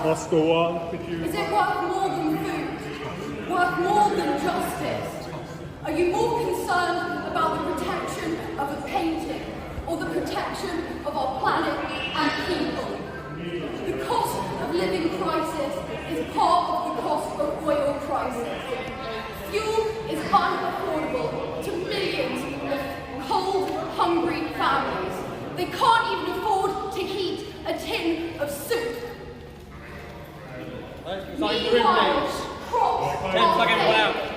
Oscar Wilde, could you... Is it worth more than food? Worth more than justice? Are you more concerned about the protection of a painting or the protection of our planet and people? The cost of living crisis is part of the cost of oil crisis. Fuel is unaffordable to millions of cold, hungry families. They can't even afford to heat a tin of soup. Meanwhile, crops are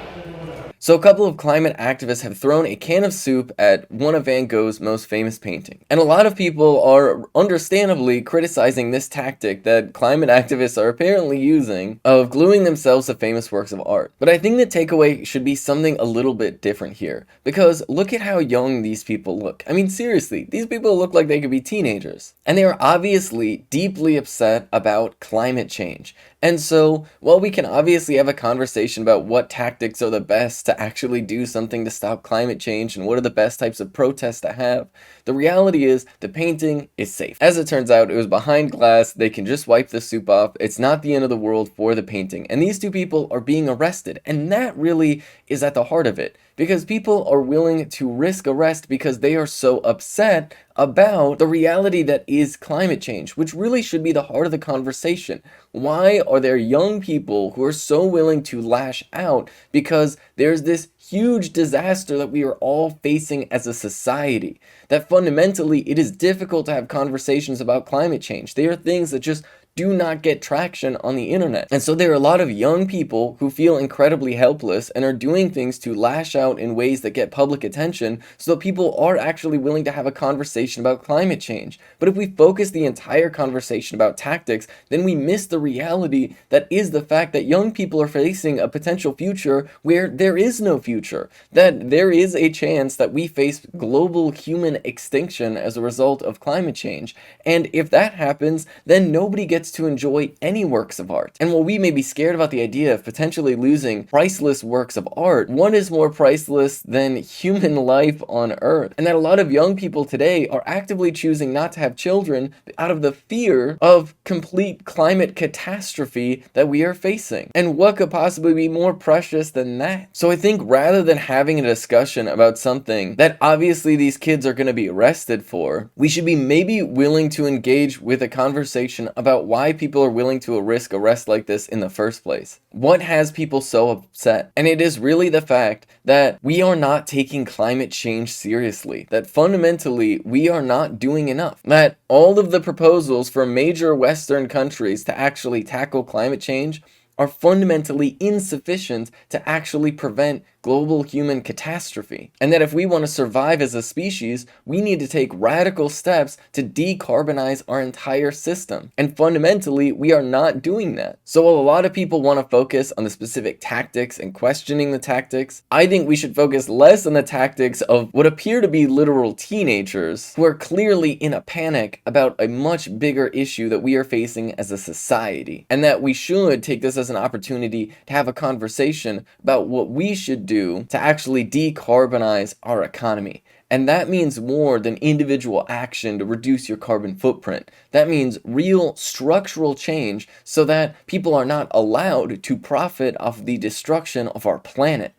So a couple of climate activists have thrown a can of soup at one of Van Gogh's most famous paintings. And a lot of people are understandably criticizing this tactic that climate activists are apparently using of gluing themselves to famous works of art. But I think the takeaway should be something a little bit different here. Because look at how young these people look. I mean, seriously, these people look like they could be teenagers. And they are obviously deeply upset about climate change. And so, while we can obviously have a conversation about what tactics are the best to actually do something to stop climate change and what are the best types of protests to have, the reality is the painting is safe. As it turns out, it was behind glass, they can just wipe the soup off, it's not the end of the world for the painting, and these two people are being arrested, and that really is at the heart of it. Because people are willing to risk arrest because they are so upset about the reality that is climate change, which really should be the heart of the conversation. Why are there young people who are so willing to lash out because there's this huge disaster that we are all facing as a society? That fundamentally it is difficult to have conversations about climate change. They are things that just do not get traction on the internet. And so there are a lot of young people who feel incredibly helpless and are doing things to lash out in ways that get public attention so that people are actually willing to have a conversation about climate change. But if we focus the entire conversation about tactics, then we miss the reality that is the fact that young people are facing a potential future where there is no future. That there is a chance that we face global human extinction as a result of climate change. And if that happens, then nobody gets to enjoy any works of art. And while we may be scared about the idea of potentially losing priceless works of art, what is more priceless than human life on Earth? And that a lot of young people today are actively choosing not to have children out of the fear of complete climate catastrophe that we are facing. And what could possibly be more precious than that? So I think rather than having a discussion about something that obviously these kids are going to be arrested for, we should be maybe willing to engage with a conversation about why people are willing to risk arrest like this in the first place. What has people so upset? And it is really the fact that we are not taking climate change seriously. That fundamentally we are not doing enough. That all of the proposals from major Western countries to actually tackle climate change are fundamentally insufficient to actually prevent global human catastrophe. And that if we want to survive as a species, we need to take radical steps to decarbonize our entire system. And fundamentally, we are not doing that. So while a lot of people want to focus on the specific tactics and questioning the tactics, I think we should focus less on the tactics of what appear to be literal teenagers who are clearly in a panic about a much bigger issue that we are facing as a society. And that we should take this as an opportunity to have a conversation about what we should do to actually decarbonize our economy. And that means more than individual action to reduce your carbon footprint. That means real structural change so that people are not allowed to profit off the destruction of our planet.